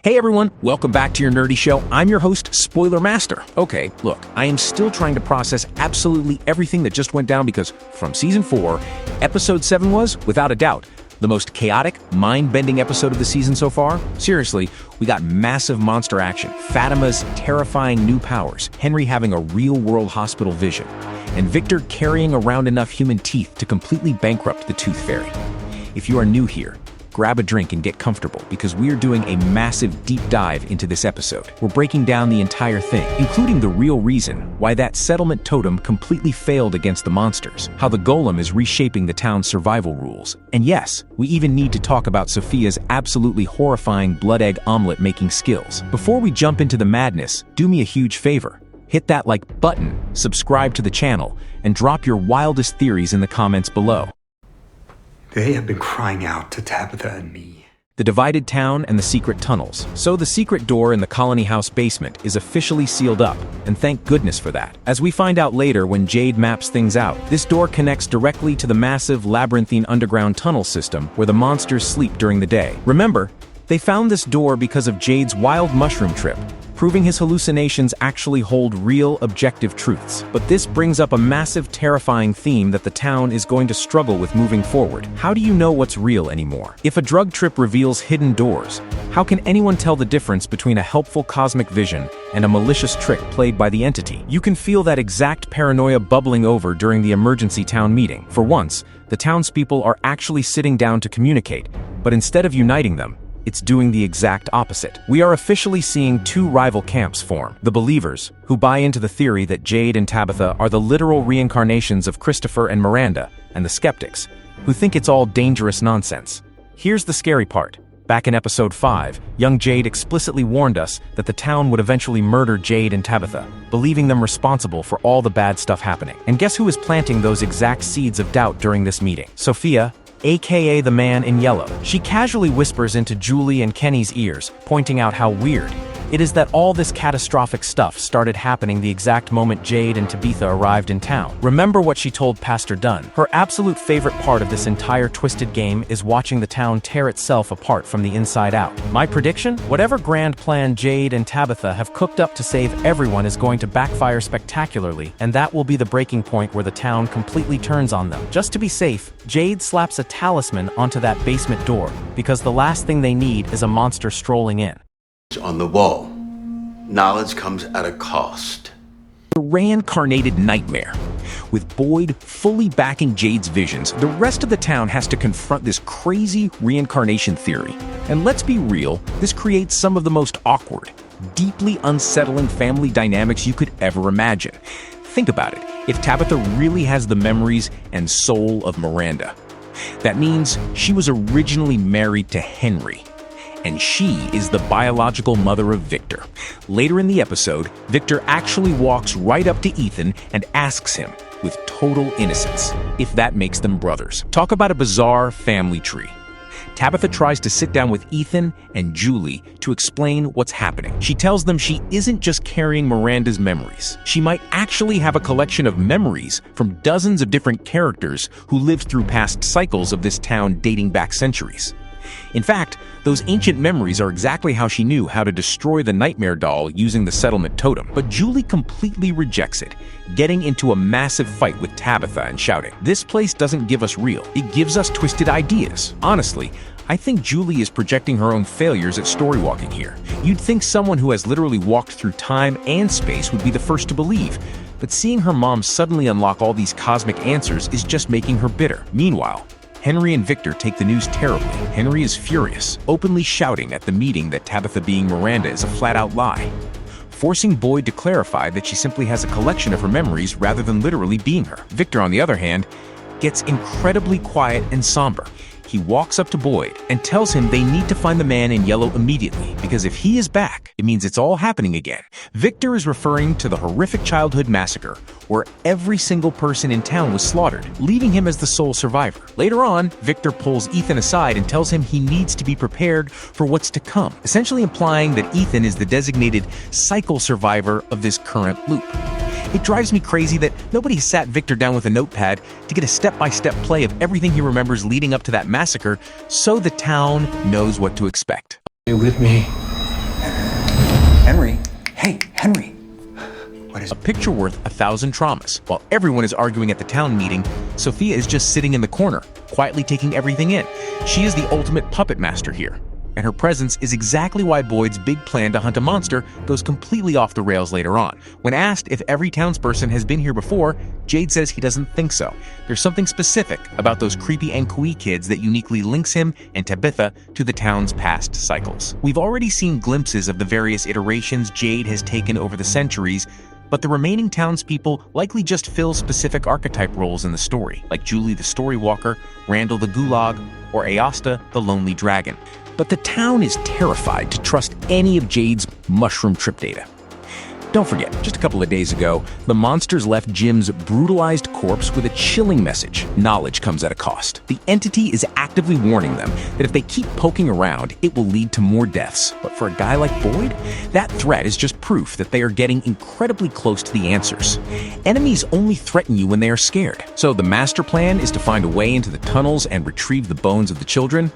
Hey everyone, welcome back to your nerdy show. I'm your host, Spoiler Master. Okay, look, I am still trying to process absolutely everything that just went down because from Season 4, Episode 7 was, without a doubt, the most chaotic, mind-bending episode of the season so far. Seriously, we got massive monster action, Fatima's terrifying new powers, Henry having a real-world hospital vision, and Victor carrying around enough human teeth to completely bankrupt the Tooth Fairy. If you are new here, grab a drink and get comfortable because we're doing a massive deep dive into this episode. We're breaking down the entire thing, including the real reason why that settlement totem completely failed against the monsters, how the golem is reshaping the town's survival rules, and yes, we even need to talk about Sophia's absolutely horrifying blood egg omelet making skills. Before we jump into the madness, do me a huge favor. Hit that like button, subscribe to the channel, and drop your wildest theories in the comments below. They have been crying out to Tabitha and me. The divided town and the secret tunnels. So the secret door in the colony house basement is officially sealed up, and thank goodness for that. As we find out later when Jade maps things out, this door connects directly to the massive labyrinthine underground tunnel system where the monsters sleep during the day. Remember, they found this door because of Jade's wild mushroom trip, proving his hallucinations actually hold real, objective truths. But this brings up a massive, terrifying theme that the town is going to struggle with moving forward. How do you know what's real anymore? If a drug trip reveals hidden doors, how can anyone tell the difference between a helpful cosmic vision and a malicious trick played by the entity? You can feel that exact paranoia bubbling over during the emergency town meeting. For once, the townspeople are actually sitting down to communicate, but instead of uniting them, it's doing the exact opposite. We are officially seeing two rival camps form. The believers, who buy into the theory that Jade and Tabitha are the literal reincarnations of Christopher and Miranda, and the skeptics, who think it's all dangerous nonsense. Here's the scary part. Back in episode 5, young Jade explicitly warned us that the town would eventually murder Jade and Tabitha, believing them responsible for all the bad stuff happening. And guess who is planting those exact seeds of doubt during this meeting? Sophia, aka the man in yellow. She casually whispers into Julie and Kenny's ears, pointing out how weird it is that all this catastrophic stuff started happening the exact moment Jade and Tabitha arrived in town. Remember what she told Pastor Dunn. Her absolute favorite part of this entire twisted game is watching the town tear itself apart from the inside out. My prediction? Whatever grand plan Jade and Tabitha have cooked up to save everyone is going to backfire spectacularly, and that will be the breaking point where the town completely turns on them. Just to be safe, Jade slaps a talisman onto that basement door, because the last thing they need is a monster strolling in. On the wall. Knowledge comes at a cost. The reincarnated nightmare. With Boyd fully backing Jade's visions, the rest of the town has to confront this crazy reincarnation theory. And let's be real, this creates some of the most awkward, deeply unsettling family dynamics you could ever imagine. Think about it. If Tabitha really has the memories and soul of Miranda, that means she was originally married to Henry. And she is the biological mother of Victor. Later in the episode, Victor actually walks right up to Ethan and asks him, with total innocence, if that makes them brothers. Talk about a bizarre family tree. Tabitha tries to sit down with Ethan and Julie to explain what's happening. She tells them she isn't just carrying Miranda's memories. She might actually have a collection of memories from dozens of different characters who lived through past cycles of this town dating back centuries. In fact, those ancient memories are exactly how she knew how to destroy the nightmare doll using the settlement totem. But Julie completely rejects it, getting into a massive fight with Tabitha and shouting, "This place doesn't give us real, it gives us twisted ideas." Honestly, I think Julie is projecting her own failures at storywalking here. You'd think someone who has literally walked through time and space would be the first to believe, but seeing her mom suddenly unlock all these cosmic answers is just making her bitter. Meanwhile, Henry and Victor take the news terribly. Henry is furious, openly shouting at the meeting that Tabitha being Miranda is a flat-out lie, forcing Boyd to clarify that she simply has a collection of her memories rather than literally being her. Victor, on the other hand, gets incredibly quiet and somber. He walks up to Boyd and tells him they need to find the man in yellow immediately, because if he is back, it means it's all happening again. Victor is referring to the horrific childhood massacre where every single person in town was slaughtered, leaving him as the sole survivor. Later on, Victor pulls Ethan aside and tells him he needs to be prepared for what's to come, essentially implying that Ethan is the designated cycle survivor of this current loop. It drives me crazy that nobody sat Victor down with a notepad to get a step-by-step play of everything he remembers leading up to that massacre so the town knows what to expect. Stay with me. Henry? Hey, Henry! What is A picture worth 1,000 traumas. While everyone is arguing at the town meeting, Sophia is just sitting in the corner, quietly taking everything in. She is the ultimate puppet master here, and her presence is exactly why Boyd's big plan to hunt a monster goes completely off the rails later on. When asked if every townsperson has been here before, Jade says he doesn't think so. There's something specific about those creepy Ankui kids that uniquely links him and Tabitha to the town's past cycles. We've already seen glimpses of the various iterations Jade has taken over the centuries, but the remaining townspeople likely just fill specific archetype roles in the story, like Julie the Storywalker, Randall the Gulag, or Aosta the Lonely Dragon. But the town is terrified to trust any of Jade's mushroom trip data. Don't forget, just a couple of days ago, the monsters left Jim's brutalized corpse with a chilling message. Knowledge comes at a cost. The entity is actively warning them that if they keep poking around, it will lead to more deaths. But for a guy like Boyd, that threat is just proof that they are getting incredibly close to the answers. Enemies only threaten you when they are scared. So the master plan is to find a way into the tunnels and retrieve the bones of the children,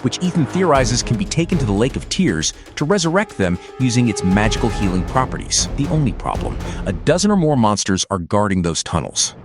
which Ethan theorizes can be taken to the Lake of Tears to resurrect them using its magical healing properties. The only problem, a dozen or more monsters are guarding those tunnels.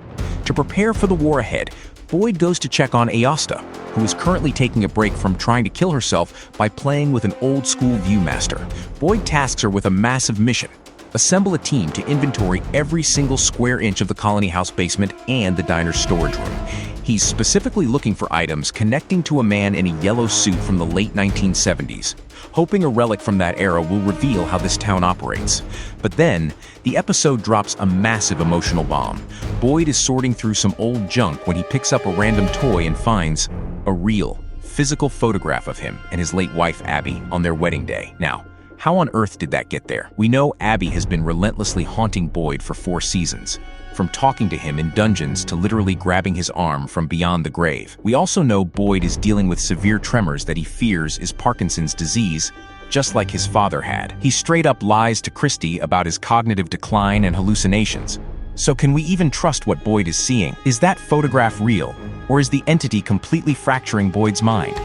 To prepare for the war ahead, Boyd goes to check on Aosta, who is currently taking a break from trying to kill herself by playing with an old-school Viewmaster. Boyd tasks her with a massive mission: assemble a team to inventory every single square inch of the colony house basement and the diner's storage room. He's specifically looking for items connecting to a man in a yellow suit from the late 1970s, hoping a relic from that era will reveal how this town operates. But then, the episode drops a massive emotional bomb. Boyd is sorting through some old junk when he picks up a random toy and finds a real, physical photograph of him and his late wife Abby on their wedding day. Now, how on earth did that get there? We know Abby has been relentlessly haunting Boyd for 4 seasons, from talking to him in dungeons to literally grabbing his arm from beyond the grave. We also know Boyd is dealing with severe tremors that he fears is Parkinson's disease, just like his father had. He straight up lies to Christy about his cognitive decline and hallucinations. So can we even trust what Boyd is seeing? Is that photograph real, or is the entity completely fracturing Boyd's mind?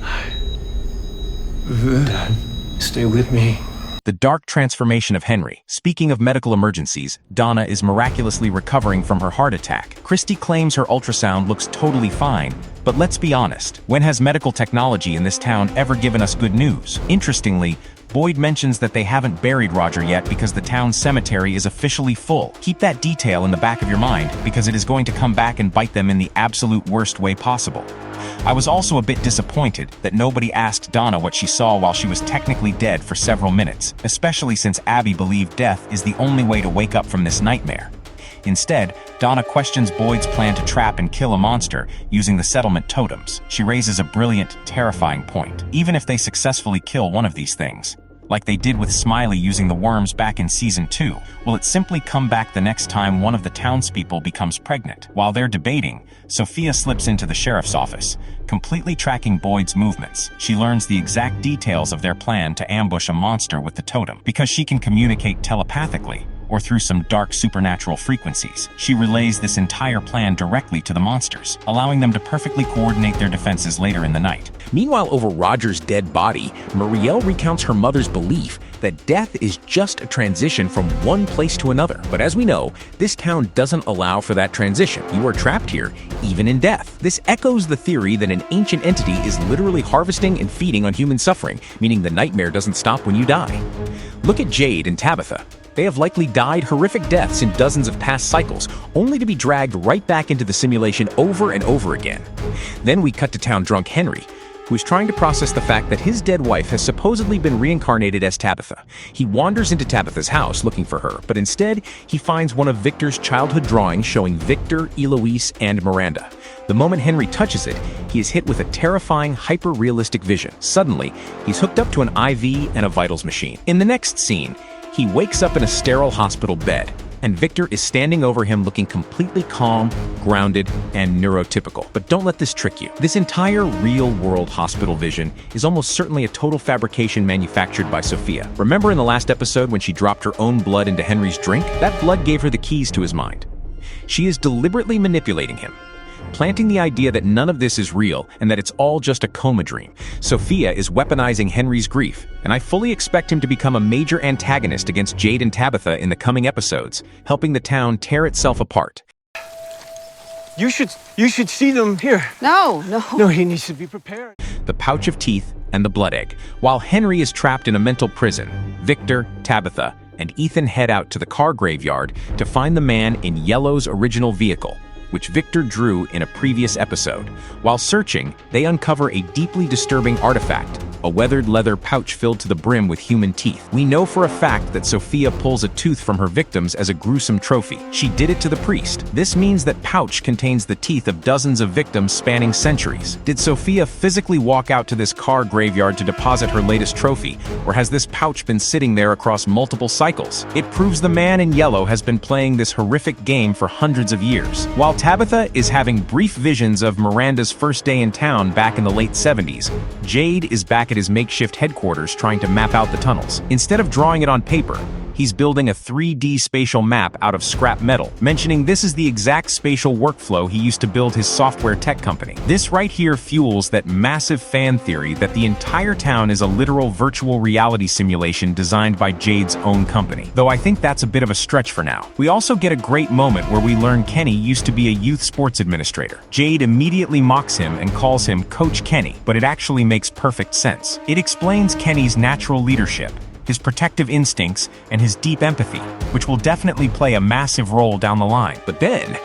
Dad, stay with me. The dark transformation of Henry. Speaking of medical emergencies, Donna is miraculously recovering from her heart attack. Christy claims her ultrasound looks totally fine, but let's be honest, when has medical technology in this town ever given us good news? Interestingly, Boyd mentions that they haven't buried Roger yet because the town's cemetery is officially full. Keep that detail in the back of your mind because it is going to come back and bite them in the absolute worst way possible. I was also a bit disappointed that nobody asked Donna what she saw while she was technically dead for several minutes, especially since Abby believed death is the only way to wake up from this nightmare. Instead, Donna questions Boyd's plan to trap and kill a monster using the settlement totems. She raises a brilliant, terrifying point. Even if they successfully kill one of these things, like they did with Smiley using the worms back in Season 2, will it simply come back the next time one of the townspeople becomes pregnant? While they're debating, Sophia slips into the sheriff's office, completely tracking Boyd's movements. She learns the exact details of their plan to ambush a monster with the totem. Because she can communicate telepathically, or through some dark supernatural frequencies, she relays this entire plan directly to the monsters, allowing them to perfectly coordinate their defenses later in the night. Meanwhile, over Roger's dead body, Marielle recounts her mother's belief that death is just a transition from one place to another. But as we know, this town doesn't allow for that transition. You are trapped here, even in death. This echoes the theory that an ancient entity is literally harvesting and feeding on human suffering, meaning the nightmare doesn't stop when you die. Look at Jade and Tabitha. They have likely died horrific deaths in dozens of past cycles, only to be dragged right back into the simulation over and over again. Then we cut to town drunk Henry, who is trying to process the fact that his dead wife has supposedly been reincarnated as Tabitha. He wanders into Tabitha's house looking for her, but instead, he finds one of Victor's childhood drawings showing Victor, Eloise, and Miranda. The moment Henry touches it, he is hit with a terrifying, hyper-realistic vision. Suddenly, he's hooked up to an IV and a vitals machine. In the next scene, he wakes up in a sterile hospital bed, and Victor is standing over him looking completely calm, grounded, and neurotypical. But don't let this trick you. This entire real-world hospital vision is almost certainly a total fabrication manufactured by Sophia. Remember in the last episode when she dropped her own blood into Henry's drink? That blood gave her the keys to his mind. She is deliberately manipulating him. planting the idea that none of this is real and that it's all just a coma dream. Sophia is weaponizing Henry's grief, and I fully expect him to become a major antagonist against Jade and Tabitha in the coming episodes, helping the town tear itself apart. You should see them here. No. No, he needs to be prepared. The pouch of teeth and the blood egg. While Henry is trapped in a mental prison, Victor, Tabitha, and Ethan head out to the car graveyard to find the man in Yellow's original vehicle, which Victor drew in a previous episode. While searching, they uncover a deeply disturbing artifact, a weathered leather pouch filled to the brim with human teeth. We know for a fact that Sophia pulls a tooth from her victims as a gruesome trophy. She did it to the priest. This means that pouch contains the teeth of dozens of victims spanning centuries. Did Sophia physically walk out to this car graveyard to deposit her latest trophy, or has this pouch been sitting there across multiple cycles? It proves the man in yellow has been playing this horrific game for hundreds of years. While Tabitha is having brief visions of Miranda's first day in town back in the late 70s, Jade is back at his makeshift headquarters trying to map out the tunnels. Instead of drawing it on paper, he's building a 3D spatial map out of scrap metal, mentioning this is the exact spatial workflow he used to build his software tech company. This right here fuels that massive fan theory that the entire town is a literal virtual reality simulation designed by Jade's own company. Though I think that's a bit of a stretch for now. We also get a great moment where we learn Kenny used to be a youth sports administrator. Jade immediately mocks him and calls him Coach Kenny, but it actually makes perfect sense. It explains Kenny's natural leadership, his protective instincts, and his deep empathy, which will definitely play a massive role down the line. But then,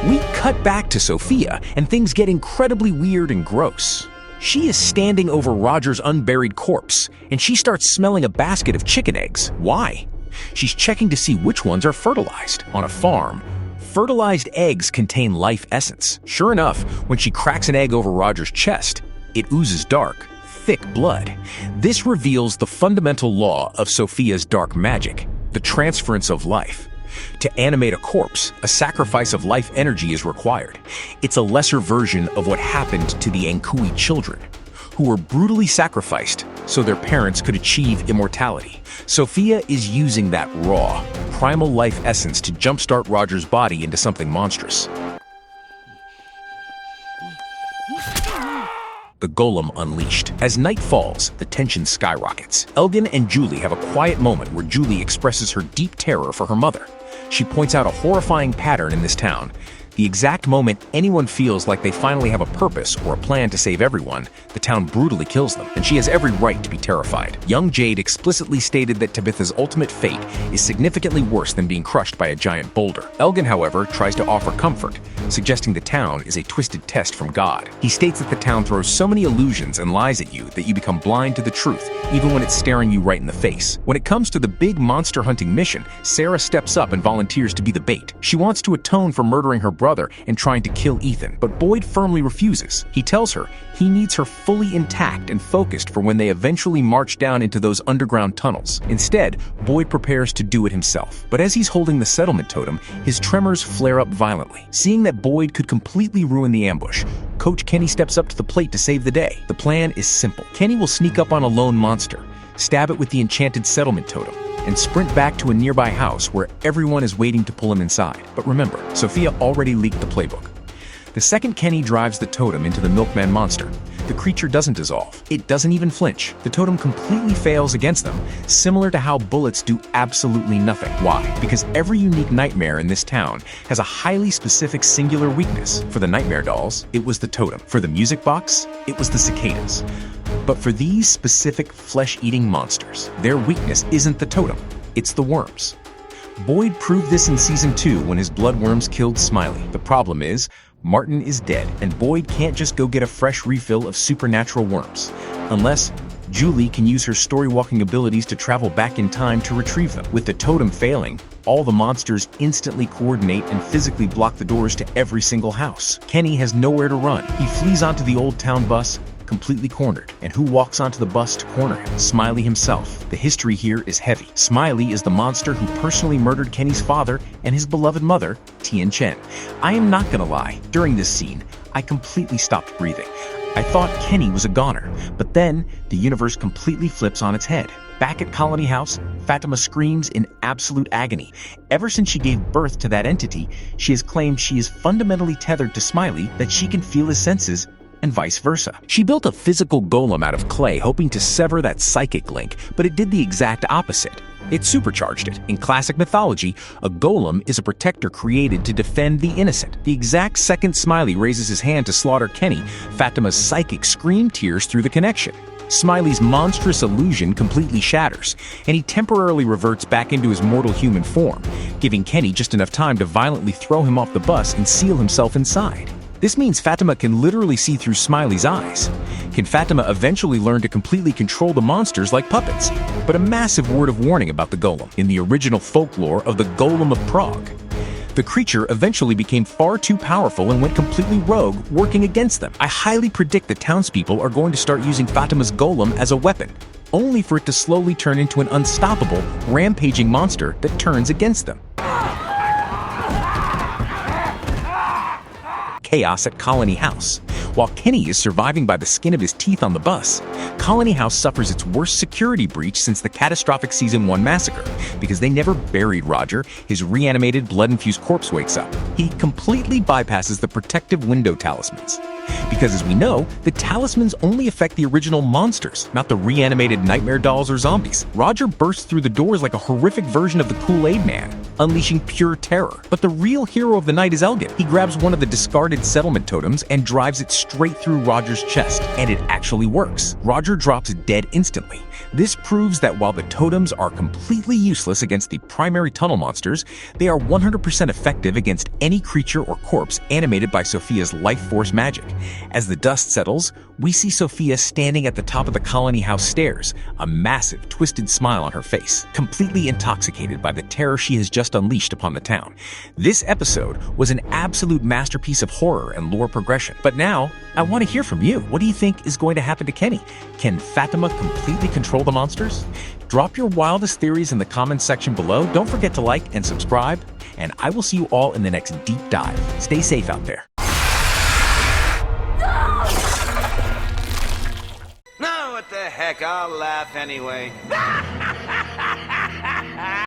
we cut back to Sophia, and things get incredibly weird and gross. She is standing over Roger's unburied corpse, and she starts smelling a basket of chicken eggs. Why? She's checking to see which ones are fertilized. On a farm, fertilized eggs contain life essence. Sure enough, when she cracks an egg over Roger's chest, it oozes dark, thick blood. This reveals the fundamental law of Sophia's dark magic, the transference of life. To animate a corpse, a sacrifice of life energy is required. It's a lesser version of what happened to the Ankui children, who were brutally sacrificed so their parents could achieve immortality. Sophia is using that raw, primal life essence to jumpstart Roger's body into something monstrous. The golem unleashed. As night falls, the tension skyrockets. Elgin and Julie have a quiet moment where Julie expresses her deep terror for her mother. She points out a horrifying pattern in this town. The exact moment anyone feels like they finally have a purpose or a plan to save everyone, the town brutally kills them, and she has every right to be terrified. Young Jade explicitly stated that Tabitha's ultimate fate is significantly worse than being crushed by a giant boulder. Elgin, however, tries to offer comfort, suggesting the town is a twisted test from God. He states that the town throws so many illusions and lies at you that you become blind to the truth, even when it's staring you right in the face. When it comes to the big monster hunting mission, Sarah steps up and volunteers to be the bait. She wants to atone for murdering her brother and trying to kill Ethan, but Boyd firmly refuses. He tells her he needs her fully intact and focused for when they eventually march down into those underground tunnels. Instead, Boyd prepares to do it himself. But as he's holding the settlement totem, his tremors flare up violently. Seeing that Boyd could completely ruin the ambush, Coach Kenny steps up to the plate to save the day. The plan is simple. Kenny will sneak up on a lone monster, stab it with the enchanted settlement totem, and sprint back to a nearby house where everyone is waiting to pull him inside. But remember, Sophia already leaked the playbook. The second Kenny drives the totem into the milkman monster, the creature doesn't dissolve. It doesn't even flinch. The totem completely fails against them, similar to how bullets do absolutely nothing. Why? Because every unique nightmare in this town has a highly specific singular weakness. For the nightmare dolls, it was the totem. For the music box, it was the cicadas. But for these specific flesh-eating monsters, their weakness isn't the totem, it's the worms. Boyd proved this in Season 2 when his bloodworms killed Smiley. The problem is, Martin is dead, and Boyd can't just go get a fresh refill of supernatural worms, unless Julie can use her story-walking abilities to travel back in time to retrieve them. With the totem failing, all the monsters instantly coordinate and physically block the doors to every single house. Kenny has nowhere to run. He flees onto the old town bus, completely cornered. And who walks onto the bus to corner him? Smiley himself. The history here is heavy. Smiley is the monster who personally murdered Kenny's father and his beloved mother, Tien Chen. I am not gonna lie, during this scene, I completely stopped breathing. I thought Kenny was a goner, but then the universe completely flips on its head. Back at Colony House, Fatima screams in absolute agony. Ever since she gave birth to that entity, she has claimed she is fundamentally tethered to Smiley, that she can feel his senses, and vice versa. She built a physical golem out of clay, hoping to sever that psychic link, but it did the exact opposite. It supercharged it. In classic mythology, a golem is a protector created to defend the innocent. The exact second Smiley raises his hand to slaughter Kenny, Fatima's psychic scream tears through the connection. Smiley's monstrous illusion completely shatters, and he temporarily reverts back into his mortal human form, giving Kenny just enough time to violently throw him off the bus and seal himself inside. This means Fatima can literally see through Smiley's eyes. Can Fatima eventually learn to completely control the monsters like puppets? But a massive word of warning about the golem. In the original folklore of the Golem of Prague, the creature eventually became far too powerful and went completely rogue, working against them. I highly predict that townspeople are going to start using Fatima's golem as a weapon, only for it to slowly turn into an unstoppable, rampaging monster that turns against them. Chaos at Colony House. While Kenny is surviving by the skin of his teeth on the bus, Colony House suffers its worst security breach since the catastrophic Season 1 massacre. Because they never buried Roger, his reanimated, blood-infused corpse wakes up. He completely bypasses the protective window talismans. Because as we know, the talismans only affect the original monsters, not the reanimated nightmare dolls or zombies. Roger bursts through the doors like a horrific version of the Kool-Aid Man, unleashing pure terror. But the real hero of the night is Elgin. He grabs one of the discarded settlement totems and drives it straight through Roger's chest, and it actually works. Roger drops dead instantly. This proves that while the totems are completely useless against the primary tunnel monsters, they are 100% effective against any creature or corpse animated by Sophia's life force magic. As the dust settles, we see Sophia standing at the top of the Colony House stairs, a massive, twisted smile on her face, completely intoxicated by the terror she has just unleashed upon the town. This episode was an absolute masterpiece of horror and lore progression. But now, I want to hear from you. What do you think is going to happen to Kenny? Can Fatima completely control the monsters? Drop your wildest theories in the comments section below. Don't forget to like and subscribe, and I will see you all in the next deep dive. Stay safe out there. No, what the heck, I'll laugh anyway.